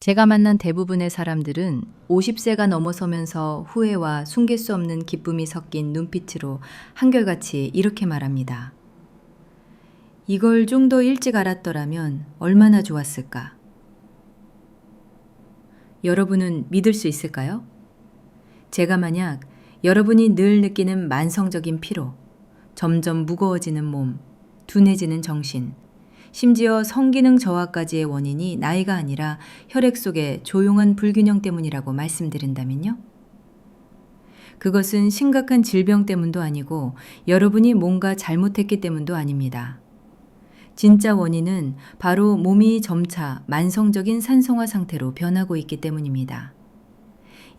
제가 만난 대부분의 사람들은 50세가 넘어서면서 후회와 숨길 수 없는 기쁨이 섞인 눈빛으로 한결같이 이렇게 말합니다. 이걸 좀 더 일찍 알았더라면 얼마나 좋았을까? 여러분은 믿을 수 있을까요? 제가 만약 여러분이 늘 느끼는 만성적인 피로, 점점 무거워지는 몸, 둔해지는 정신, 심지어 성기능 저하까지의 원인이 나이가 아니라 혈액 속의 조용한 불균형 때문이라고 말씀드린다면요? 그것은 심각한 질병 때문도 아니고 여러분이 뭔가 잘못했기 때문도 아닙니다. 진짜 원인은 바로 몸이 점차 만성적인 산성화 상태로 변하고 있기 때문입니다.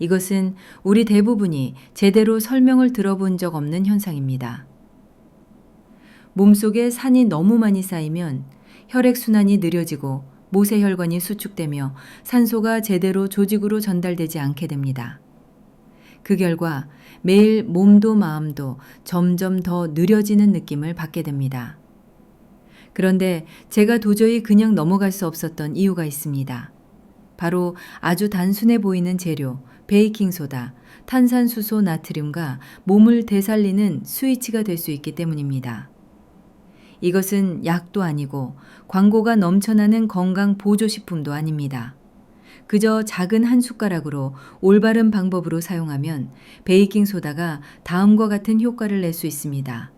이것은 우리 대부분이 제대로 설명을 들어본 적 없는 현상입니다. 몸속에 산이 너무 많이 쌓이면 혈액순환이 느려지고 모세혈관이 수축되며 산소가 제대로 조직으로 전달되지 않게 됩니다. 그 결과 매일 몸도 마음도 점점 더 느려지는 느낌을 받게 됩니다. 그런데 제가 도저히 그냥 넘어갈 수 없었던 이유가 있습니다. 바로 아주 단순해 보이는 재료, 베이킹소다, 탄산수소 나트륨과 몸을 되살리는 스위치가 될 수 있기 때문입니다. 이것은 약도 아니고 광고가 넘쳐나는 건강 보조식품도 아닙니다. 그저 작은 한 숟가락으로 올바른 방법으로 사용하면 베이킹소다가 다음과 같은 효과를 낼 수 있습니다.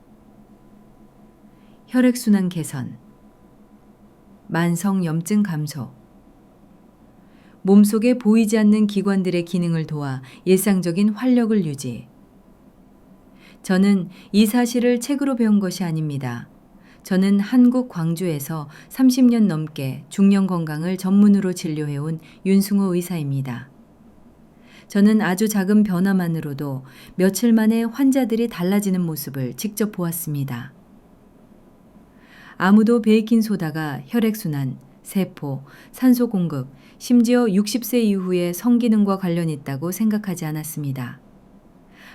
혈액순환 개선, 만성염증 감소, 몸속에 보이지 않는 기관들의 기능을 도와 일상적인 활력을 유지. 저는 이 사실을 책으로 배운 것이 아닙니다. 저는 한국 광주에서 30년 넘게 중년 건강을 전문으로 진료해온 윤승호 의사입니다. 저는 아주 작은 변화만으로도 며칠 만에 환자들이 달라지는 모습을 직접 보았습니다. 아무도 베이킹소다가 혈액순환, 세포, 산소 공급, 심지어 60세 이후의 성기능과 관련이 있다고 생각하지 않았습니다.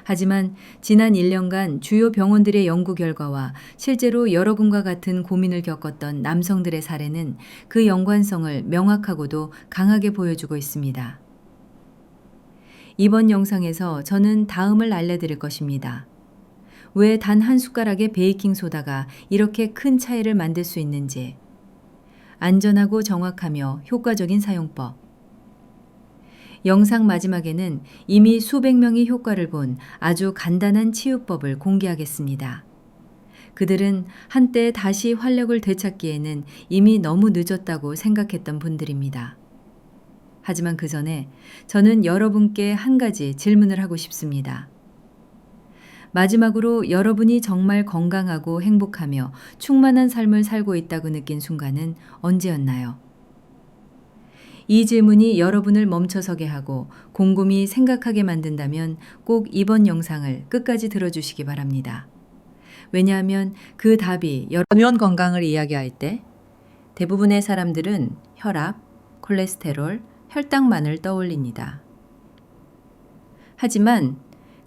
하지만 지난 1년간 주요 병원들의 연구 결과와 실제로 여러분과 같은 고민을 겪었던 남성들의 사례는 그 연관성을 명확하고도 강하게 보여주고 있습니다. 이번 영상에서 저는 다음을 알려드릴 것입니다. 왜 단 한 숟가락의 베이킹소다가 이렇게 큰 차이를 만들 수 있는지, 안전하고 정확하며 효과적인 사용법, 영상 마지막에는 이미 수백 명이 효과를 본 아주 간단한 치유법을 공개하겠습니다. 그들은 한때 다시 활력을 되찾기에는 이미 너무 늦었다고 생각했던 분들입니다. 하지만 그 전에 저는 여러분께 한 가지 질문을 하고 싶습니다. 마지막으로 여러분이 정말 건강하고 행복하며 충만한 삶을 살고 있다고 느낀 순간은 언제였나요? 이 질문이 여러분을 멈춰서게 하고 곰곰이 생각하게 만든다면 꼭 이번 영상을 끝까지 들어주시기 바랍니다. 왜냐하면 그 답이 전원 건강을 이야기할 때 대부분의 사람들은 혈압, 콜레스테롤, 혈당만을 떠올립니다. 하지만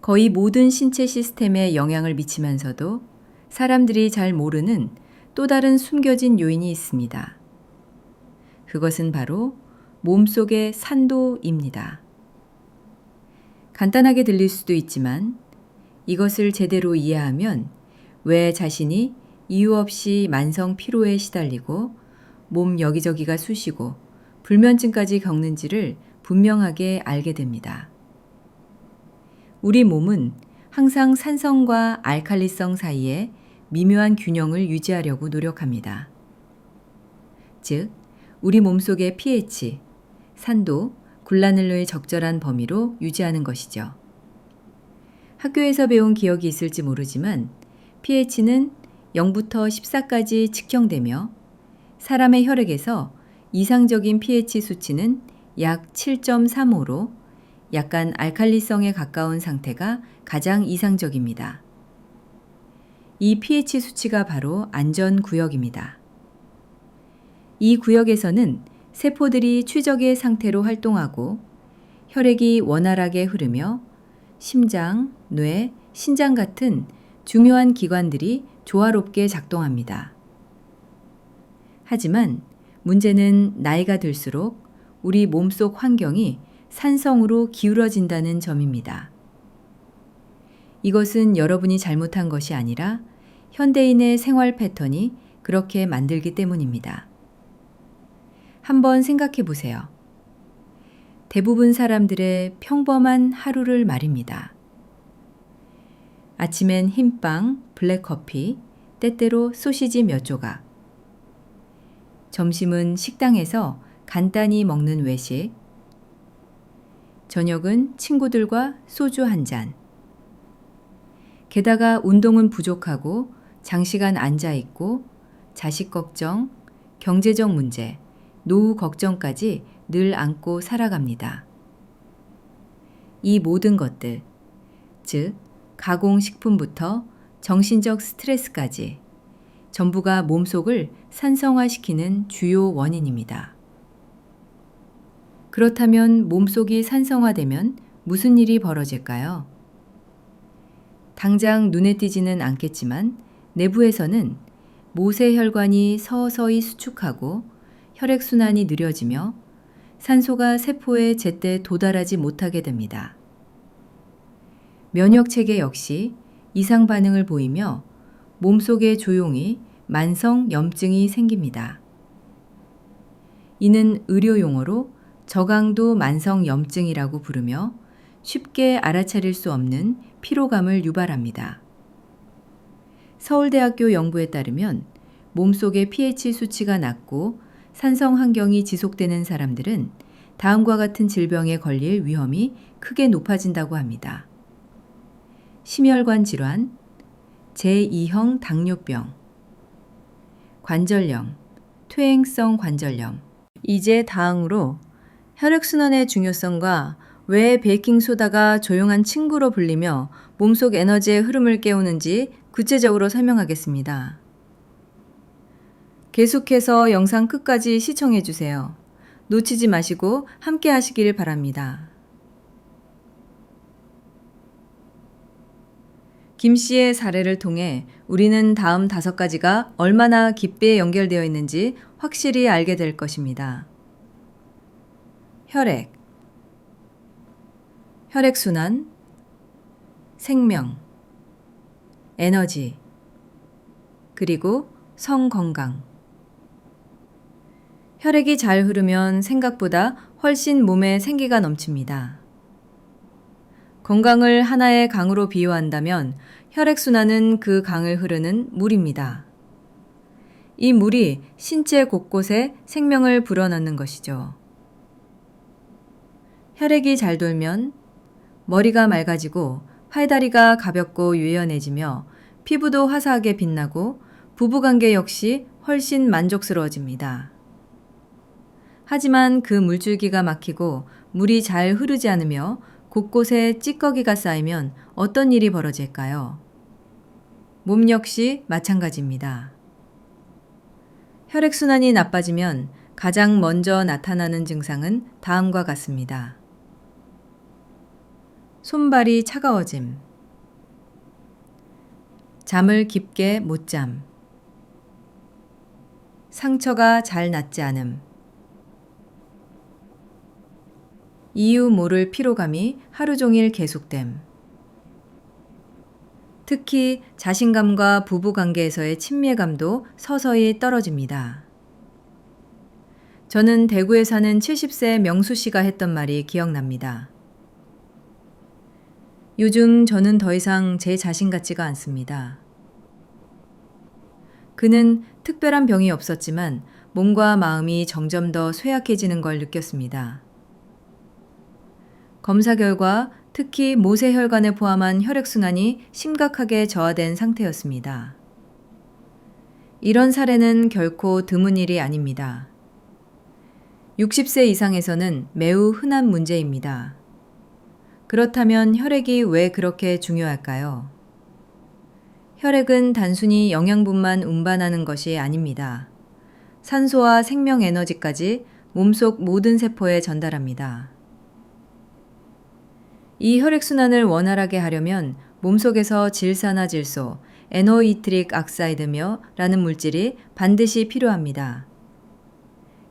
거의 모든 신체 시스템에 영향을 미치면서도 사람들이 잘 모르는 또 다른 숨겨진 요인이 있습니다. 그것은 바로 몸속의 산도입니다. 간단하게 들릴 수도 있지만 이것을 제대로 이해하면 왜 자신이 이유 없이 만성 피로에 시달리고 몸 여기저기가 쑤시고 불면증까지 겪는지를 분명하게 알게 됩니다. 우리 몸은 항상 산성과 알칼리성 사이에 미묘한 균형을 유지하려고 노력합니다. 즉, 우리 몸속의 pH, 산도, 굴라늘로의 적절한 범위로 유지하는 것이죠. 학교에서 배운 기억이 있을지 모르지만 pH는 0부터 14까지 측정되며 사람의 혈액에서 이상적인 pH 수치는 약 7.35로 약간 알칼리성에 가까운 상태가 가장 이상적입니다. 이 pH 수치가 바로 안전구역입니다. 이 구역에서는 세포들이 최적의 상태로 활동하고 혈액이 원활하게 흐르며 심장, 뇌, 신장 같은 중요한 기관들이 조화롭게 작동합니다. 하지만 문제는 나이가 들수록 우리 몸속 환경이 산성으로 기울어진다는 점입니다. 이것은 여러분이 잘못한 것이 아니라 현대인의 생활 패턴이 그렇게 만들기 때문입니다. 한번 생각해 보세요. 대부분 사람들의 평범한 하루를 말입니다. 아침엔 흰빵, 블랙커피, 때때로 소시지 몇 조각. 점심은 식당에서 간단히 먹는 외식. 저녁은 친구들과 소주 한 잔. 게다가 운동은 부족하고 장시간 앉아 있고 자식 걱정, 경제적 문제, 노후 걱정까지 늘 안고 살아갑니다. 이 모든 것들, 즉 가공식품부터 정신적 스트레스까지 전부가 몸속을 산성화시키는 주요 원인입니다. 그렇다면 몸속이 산성화되면 무슨 일이 벌어질까요? 당장 눈에 띄지는 않겠지만 내부에서는 모세혈관이 서서히 수축하고 혈액순환이 느려지며 산소가 세포에 제때 도달하지 못하게 됩니다. 면역체계 역시 이상 반응을 보이며 몸속에 조용히 만성 염증이 생깁니다. 이는 의료 용어로 저강도 만성 염증이라고 부르며 쉽게 알아차릴 수 없는 피로감을 유발합니다. 서울대학교 연구에 따르면 몸속의 pH 수치가 낮고 산성 환경이 지속되는 사람들은 다음과 같은 질병에 걸릴 위험이 크게 높아진다고 합니다. 심혈관 질환, 제2형 당뇨병, 관절염, 퇴행성 관절염. 이제 다음으로 혈액순환의 중요성과 왜 베이킹소다가 조용한 친구로 불리며 몸속 에너지의 흐름을 깨우는지 구체적으로 설명하겠습니다. 계속해서 영상 끝까지 시청해 주세요. 놓치지 마시고 함께 하시길 바랍니다. 김 씨의 사례를 통해 우리는 다음 5가지가 얼마나 깊이 연결되어 있는지 확실히 알게 될 것입니다. 혈액, 혈액순환, 생명, 에너지, 그리고 성건강. 혈액이 잘 흐르면 생각보다 훨씬 몸에 생기가 넘칩니다. 건강을 하나의 강으로 비유한다면 혈액순환은 그 강을 흐르는 물입니다. 이 물이 신체 곳곳에 생명을 불어넣는 것이죠. 혈액이 잘 돌면 머리가 맑아지고 팔다리가 가볍고 유연해지며 피부도 화사하게 빛나고 부부관계 역시 훨씬 만족스러워집니다. 하지만 그 물줄기가 막히고 물이 잘 흐르지 않으며 곳곳에 찌꺼기가 쌓이면 어떤 일이 벌어질까요? 몸 역시 마찬가지입니다. 혈액순환이 나빠지면 가장 먼저 나타나는 증상은 다음과 같습니다. 손발이 차가워짐, 잠을 깊게 못 잠, 상처가 잘 낫지 않음, 이유 모를 피로감이 하루 종일 계속됨. 특히 자신감과 부부관계에서의 친밀감도 서서히 떨어집니다. 저는 대구에 사는 70세 명수 씨가 했던 말이 기억납니다. 요즘 저는 더 이상 제 자신 같지가 않습니다. 그는 특별한 병이 없었지만 몸과 마음이 점점 더 쇠약해지는 걸 느꼈습니다. 검사 결과 특히 모세혈관을 포함한 혈액순환이 심각하게 저하된 상태였습니다. 이런 사례는 결코 드문 일이 아닙니다. 60세 이상에서는 매우 흔한 문제입니다. 그렇다면 혈액이 왜 그렇게 중요할까요? 혈액은 단순히 영양분만 운반하는 것이 아닙니다. 산소와 생명 에너지까지 몸속 모든 세포에 전달합니다. 이 혈액순환을 원활하게 하려면 몸속에서 질산화질소, 에노이트릭 악사이드며 라는 물질이 반드시 필요합니다.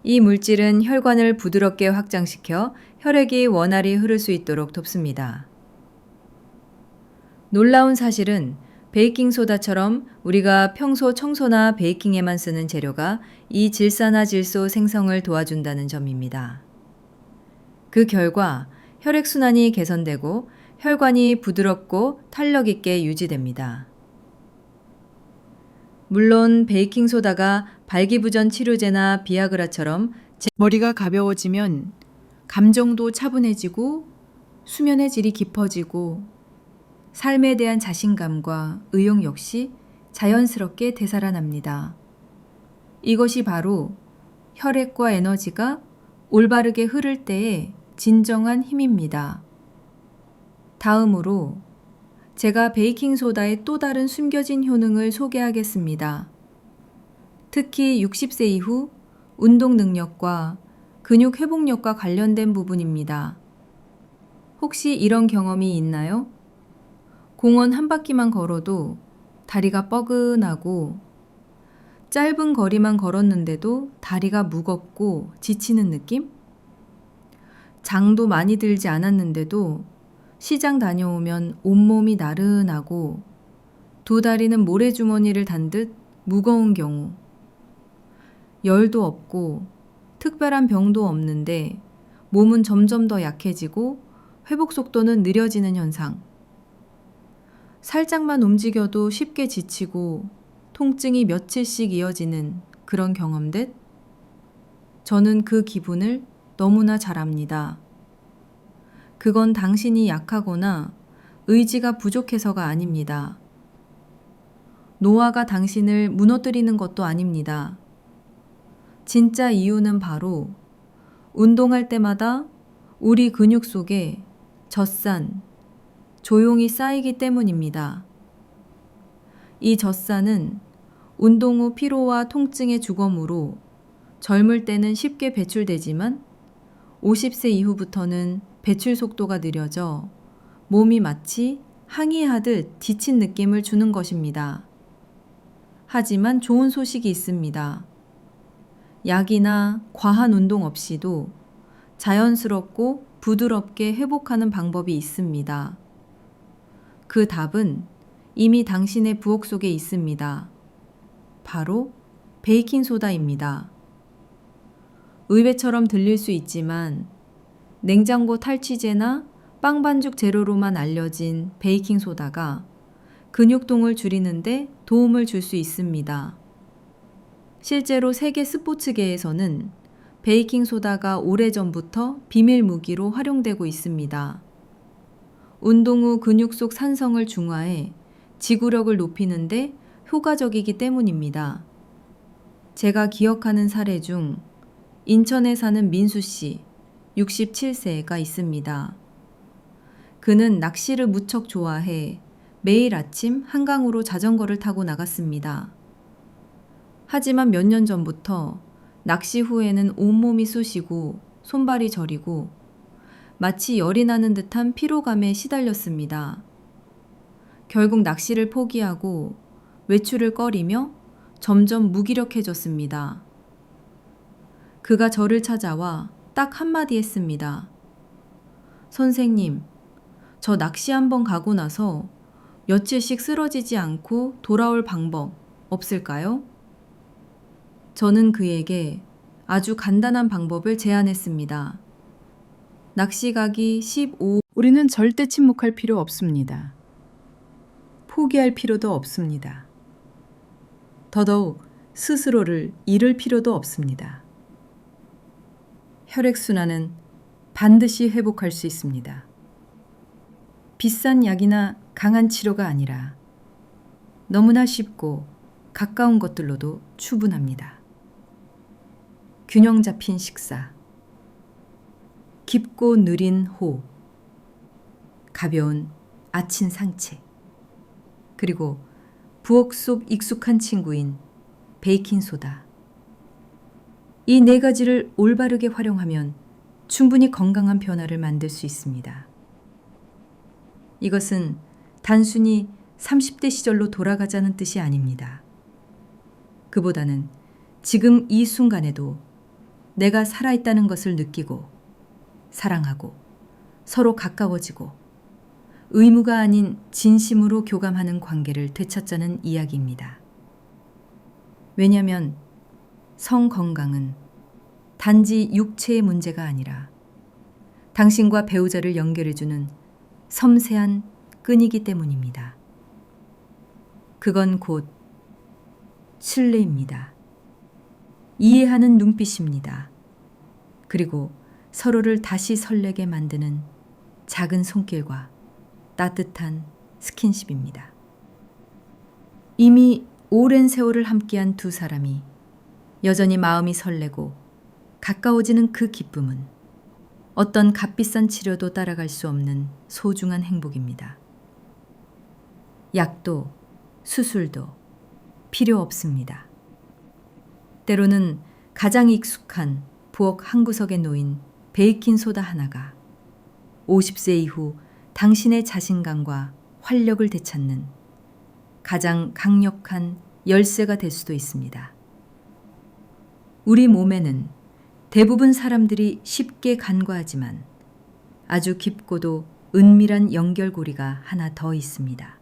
이 물질은 혈관을 부드럽게 확장시켜 혈액이 원활히 흐를 수 있도록 돕습니다. 놀라운 사실은 베이킹소다처럼 우리가 평소 청소나 베이킹에만 쓰는 재료가 이 질산화질소 생성을 도와준다는 점입니다. 그 결과 혈액순환이 개선되고 혈관이 부드럽고 탄력 있게 유지됩니다. 물론 베이킹소다가 발기부전 치료제나 비아그라처럼 머리가 가벼워지면 감정도 차분해지고 수면의 질이 깊어지고 삶에 대한 자신감과 의욕 역시 자연스럽게 되살아납니다. 이것이 바로 혈액과 에너지가 올바르게 흐를 때의 진정한 힘입니다. 다음으로 제가 베이킹소다의 또 다른 숨겨진 효능을 소개하겠습니다. 특히 60세 이후 운동 능력과 근육 회복력과 관련된 부분입니다. 혹시 이런 경험이 있나요? 공원 한 바퀴만 걸어도 다리가 뻐근하고 짧은 거리만 걸었는데도 다리가 무겁고 지치는 느낌? 장도 많이 들지 않았는데도 시장 다녀오면 온몸이 나른하고 두 다리는 모래주머니를 단 듯 무거운 경우, 열도 없고 특별한 병도 없는데 몸은 점점 더 약해지고 회복 속도는 느려지는 현상, 살짝만 움직여도 쉽게 지치고 통증이 며칠씩 이어지는 그런 경험들? 저는 그 기분을 너무나 잘 압니다. 그건 당신이 약하거나 의지가 부족해서가 아닙니다. 노화가 당신을 무너뜨리는 것도 아닙니다. 진짜 이유는 바로 운동할 때마다 우리 근육 속에 젖산, 조용히 쌓이기 때문입니다. 이 젖산은 운동 후 피로와 통증의 주검으로 젊을 때는 쉽게 배출되지만 50세 이후부터는 배출 속도가 느려져 몸이 마치 항이하듯 지친 느낌을 주는 것입니다. 하지만 좋은 소식이 있습니다. 약이나 과한 운동 없이도 자연스럽고 부드럽게 회복하는 방법이 있습니다. 그 답은 이미 당신의 부엌 속에 있습니다. 바로 베이킹소다입니다. 의외처럼 들릴 수 있지만 냉장고 탈취제나 빵 반죽 재료로만 알려진 베이킹소다가 근육통을 줄이는데 도움을 줄 수 있습니다. 실제로 세계 스포츠계에서는 베이킹소다가 오래전부터 비밀 무기로 활용되고 있습니다. 운동 후 근육 속 산성을 중화해 지구력을 높이는데 효과적이기 때문입니다. 제가 기억하는 사례 중 인천에 사는 민수 씨, 67세가 있습니다. 그는 낚시를 무척 좋아해 매일 아침 한강으로 자전거를 타고 나갔습니다. 하지만 몇 년 전부터 낚시 후에는 온몸이 쑤시고 손발이 저리고 마치 열이 나는 듯한 피로감에 시달렸습니다. 결국 낚시를 포기하고 외출을 꺼리며 점점 무기력해졌습니다. 그가 저를 찾아와 딱 한마디 했습니다. 선생님, 저 낚시 한번 가고 나서 며칠씩 쓰러지지 않고 돌아올 방법 없을까요? 저는 그에게 아주 간단한 방법을 제안했습니다. 낚시 가기 15. 우리는 절대 침묵할 필요 없습니다. 포기할 필요도 없습니다. 더더욱 스스로를 잃을 필요도 없습니다. 혈액순환은 반드시 회복할 수 있습니다. 비싼 약이나 강한 치료가 아니라 너무나 쉽고 가까운 것들로도 충분합니다. 균형 잡힌 식사, 깊고 느린 호흡, 가벼운 아침 산책, 그리고 부엌 속 익숙한 친구인 베이킹소다. 이 네 가지를 올바르게 활용하면 충분히 건강한 변화를 만들 수 있습니다. 이것은 단순히 30대 시절로 돌아가자는 뜻이 아닙니다. 그보다는 지금 이 순간에도 내가 살아있다는 것을 느끼고 사랑하고 서로 가까워지고 의무가 아닌 진심으로 교감하는 관계를 되찾자는 이야기입니다. 왜냐하면 성 건강은 단지 육체의 문제가 아니라 당신과 배우자를 연결해주는 섬세한 끈이기 때문입니다. 그건 곧 신뢰입니다. 이해하는 눈빛입니다. 그리고 서로를 다시 설레게 만드는 작은 손길과 따뜻한 스킨십입니다. 이미 오랜 세월을 함께한 두 사람이 여전히 마음이 설레고 가까워지는 그 기쁨은 어떤 값비싼 치료도 따라갈 수 없는 소중한 행복입니다. 약도 수술도 필요 없습니다. 때로는 가장 익숙한 부엌 한 구석에 놓인 베이킹소다 하나가 50세 이후 당신의 자신감과 활력을 되찾는 가장 강력한 열쇠가 될 수도 있습니다. 우리 몸에는 대부분 사람들이 쉽게 간과하지만 아주 깊고도 은밀한 연결고리가 하나 더 있습니다.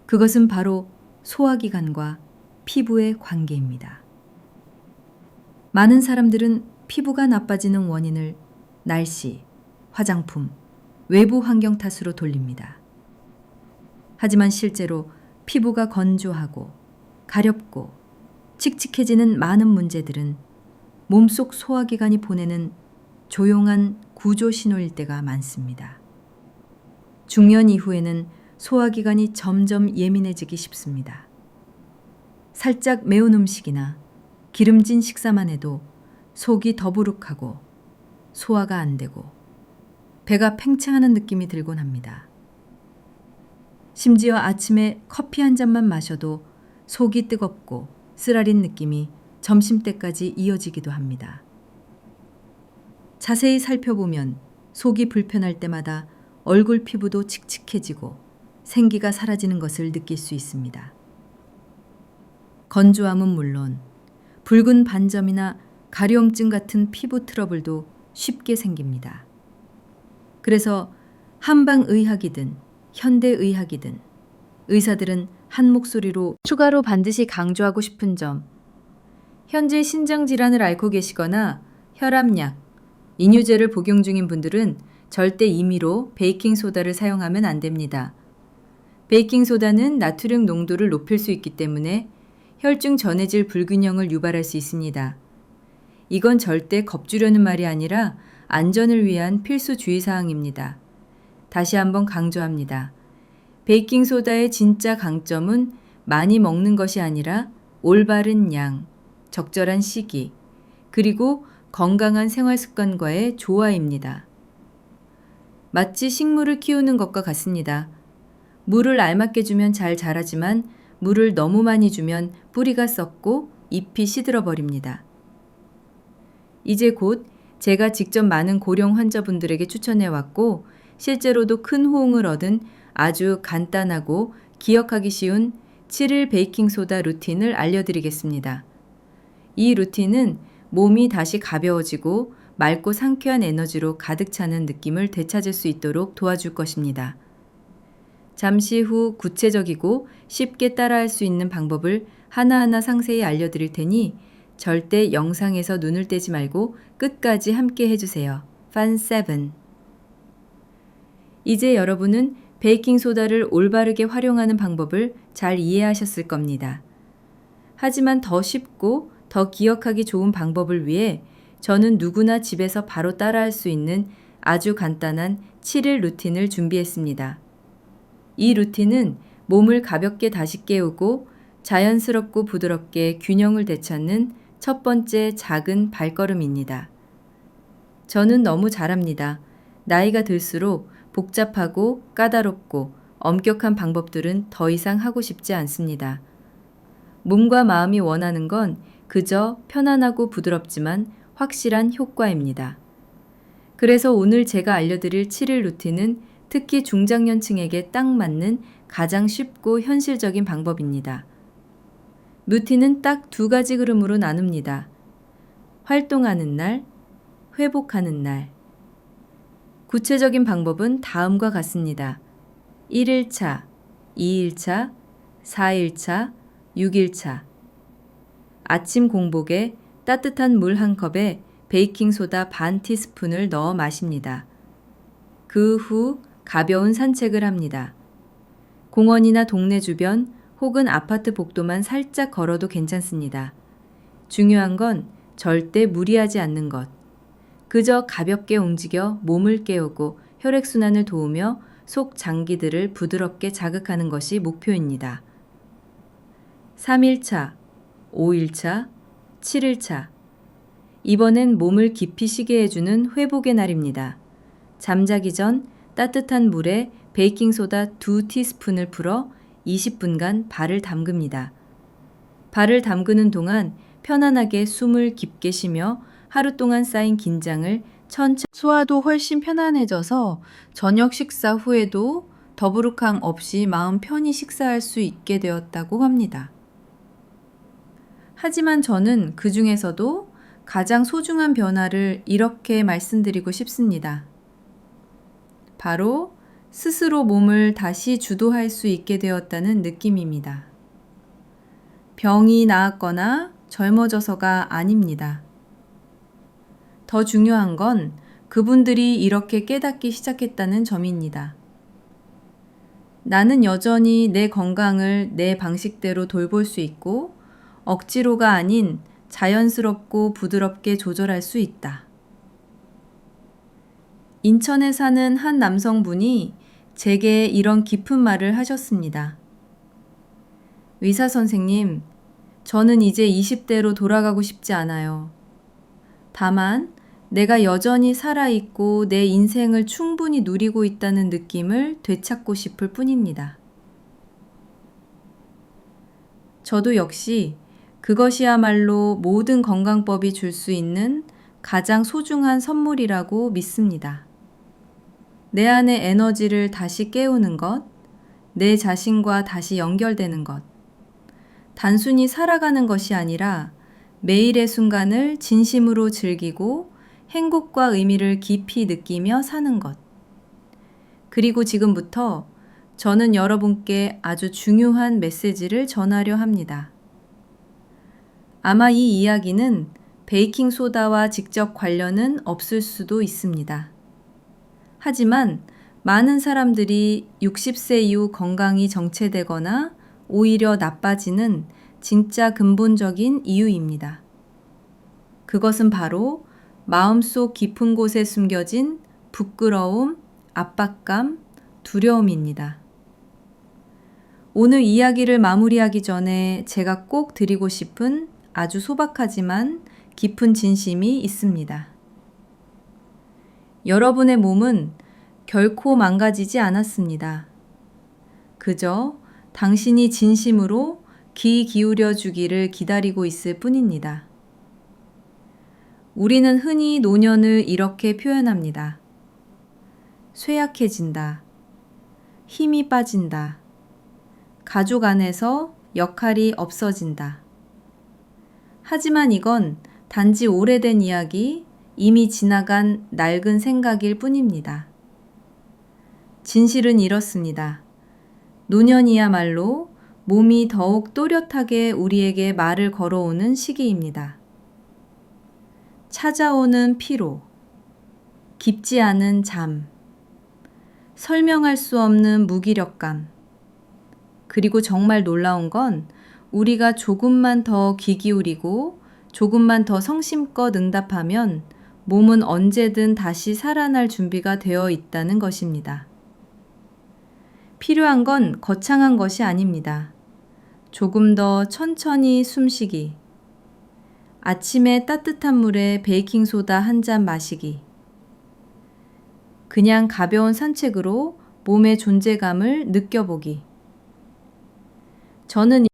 그것은 바로 소화기관과 피부의 관계입니다. 많은 사람들은 피부가 나빠지는 원인을 날씨, 화장품, 외부 환경 탓으로 돌립니다. 하지만 실제로 피부가 건조하고 가렵고 칙칙해지는 많은 문제들은 몸속 소화기관이 보내는 조용한 구조 신호일 때가 많습니다. 중년 이후에는 소화기관이 점점 예민해지기 쉽습니다. 살짝 매운 음식이나 기름진 식사만 해도 속이 더부룩하고 소화가 안 되고 배가 팽창하는 느낌이 들곤 합니다. 심지어 아침에 커피 한 잔만 마셔도 속이 뜨겁고 쓰라린 느낌이 점심때까지 이어지기도 합니다. 자세히 살펴보면 속이 불편할 때마다 얼굴 피부도 칙칙해지고 생기가 사라지는 것을 느낄 수 있습니다. 건조함은 물론 붉은 반점이나 가려움증 같은 피부 트러블도 쉽게 생깁니다. 그래서 한방의학이든 현대의학이든 의사들은 한 목소리로 추가로 반드시 강조하고 싶은 점, 현재 신장질환을 앓고 계시거나 혈압약, 이뇨제를 복용 중인 분들은 절대 임의로 베이킹소다를 사용하면 안 됩니다. 베이킹소다는 나트륨 농도를 높일 수 있기 때문에 혈중 전해질 불균형을 유발할 수 있습니다. 이건 절대 겁주려는 말이 아니라 안전을 위한 필수 주의사항입니다. 다시 한번 강조합니다. 베이킹소다의 진짜 강점은 많이 먹는 것이 아니라 올바른 양, 적절한 시기, 그리고 건강한 생활습관과의 조화입니다. 마치 식물을 키우는 것과 같습니다. 물을 알맞게 주면 잘 자라지만 물을 너무 많이 주면 뿌리가 썩고 잎이 시들어 버립니다. 이제 곧 제가 직접 많은 고령 환자분들에게 추천해왔고 실제로도 큰 호응을 얻은 아주 간단하고 기억하기 쉬운 7일 베이킹소다 루틴을 알려드리겠습니다. 이 루틴은 몸이 다시 가벼워지고 맑고 상쾌한 에너지로 가득 차는 느낌을 되찾을 수 있도록 도와줄 것입니다. 잠시 후 구체적이고 쉽게 따라할 수 있는 방법을 하나하나 상세히 알려드릴 테니 절대 영상에서 눈을 떼지 말고 끝까지 함께 해주세요. Fun 7. 이제 여러분은 베이킹소다를 올바르게 활용하는 방법을 잘 이해하셨을 겁니다. 하지만 더 쉽고 더 기억하기 좋은 방법을 위해 저는 누구나 집에서 바로 따라할 수 있는 아주 간단한 7일 루틴을 준비했습니다. 이 루틴은 몸을 가볍게 다시 깨우고 자연스럽고 부드럽게 균형을 되찾는 첫 번째 작은 발걸음입니다. 저는 너무 잘합니다. 나이가 들수록 복잡하고 까다롭고 엄격한 방법들은 더 이상 하고 싶지 않습니다. 몸과 마음이 원하는 건 그저 편안하고 부드럽지만 확실한 효과입니다. 그래서 오늘 제가 알려드릴 7일 루틴은 특히 중장년층에게 딱 맞는 가장 쉽고 현실적인 방법입니다. 루틴은 딱 두 가지 그룹으로 나눕니다. 활동하는 날, 회복하는 날. 구체적인 방법은 다음과 같습니다. 1일차, 2일차, 4일차, 6일차. 아침 공복에 따뜻한 물 한 컵에 베이킹소다 반 티스푼을 넣어 마십니다. 그 후 가벼운 산책을 합니다. 공원이나 동네 주변 혹은 아파트 복도만 살짝 걸어도 괜찮습니다. 중요한 건 절대 무리하지 않는 것. 그저 가볍게 움직여 몸을 깨우고 혈액순환을 도우며 속 장기들을 부드럽게 자극하는 것이 목표입니다. 3일차, 5일차, 7일차. 이번엔 몸을 깊이 쉬게 해주는 회복의 날입니다. 잠자기 전 따뜻한 물에 베이킹소다 2티스푼을 풀어 20분간 발을 담급니다. 발을 담그는 동안 편안하게 숨을 깊게 쉬며 하루 동안 쌓인 긴장을 천천히 소화도 훨씬 편안해져서 저녁 식사 후에도 더부룩함 없이 마음 편히 식사할 수 있게 되었다고 합니다. 하지만 저는 그 중에서도 가장 소중한 변화를 이렇게 말씀드리고 싶습니다. 바로 스스로 몸을 다시 주도할 수 있게 되었다는 느낌입니다. 병이 나았거나 젊어져서가 아닙니다. 더 중요한 건 그분들이 이렇게 깨닫기 시작했다는 점입니다. 나는 여전히 내 건강을 내 방식대로 돌볼 수 있고 억지로가 아닌 자연스럽고 부드럽게 조절할 수 있다. 인천에 사는 한 남성분이 제게 이런 깊은 말을 하셨습니다. 의사 선생님, 저는 이제 20대로 돌아가고 싶지 않아요. 다만 내가 여전히 살아있고 내 인생을 충분히 누리고 있다는 느낌을 되찾고 싶을 뿐입니다. 저도 역시 그것이야말로 모든 건강법이 줄 수 있는 가장 소중한 선물이라고 믿습니다. 내 안의 에너지를 다시 깨우는 것, 내 자신과 다시 연결되는 것, 단순히 살아가는 것이 아니라 매일의 순간을 진심으로 즐기고 행복과 의미를 깊이 느끼며 사는 것. 그리고 지금부터 저는 여러분께 아주 중요한 메시지를 전하려 합니다. 아마 이 이야기는 베이킹소다와 직접 관련은 없을 수도 있습니다. 하지만 많은 사람들이 60세 이후 건강이 정체되거나 오히려 나빠지는 진짜 근본적인 이유입니다. 그것은 바로 마음속 깊은 곳에 숨겨진 부끄러움, 압박감, 두려움입니다. 오늘 이야기를 마무리하기 전에 제가 꼭 드리고 싶은 아주 소박하지만 깊은 진심이 있습니다. 여러분의 몸은 결코 망가지지 않았습니다. 그저 당신이 진심으로 귀 기울여 주기를 기다리고 있을 뿐입니다. 우리는 흔히 노년을 이렇게 표현합니다. 쇠약해진다. 힘이 빠진다. 가족 안에서 역할이 없어진다. 하지만 이건 단지 오래된 이야기, 이미 지나간 낡은 생각일 뿐입니다. 진실은 이렇습니다. 노년이야말로 몸이 더욱 또렷하게 우리에게 말을 걸어오는 시기입니다. 찾아오는 피로, 깊지 않은 잠, 설명할 수 없는 무기력감, 그리고 정말 놀라운 건 우리가 조금만 더 귀 기울이고 조금만 더 성심껏 응답하면 몸은 언제든 다시 살아날 준비가 되어 있다는 것입니다. 필요한 건 거창한 것이 아닙니다. 조금 더 천천히 숨쉬기, 아침에 따뜻한 물에 베이킹소다 한 잔 마시기, 그냥 가벼운 산책으로 몸의 존재감을 느껴보기. 저는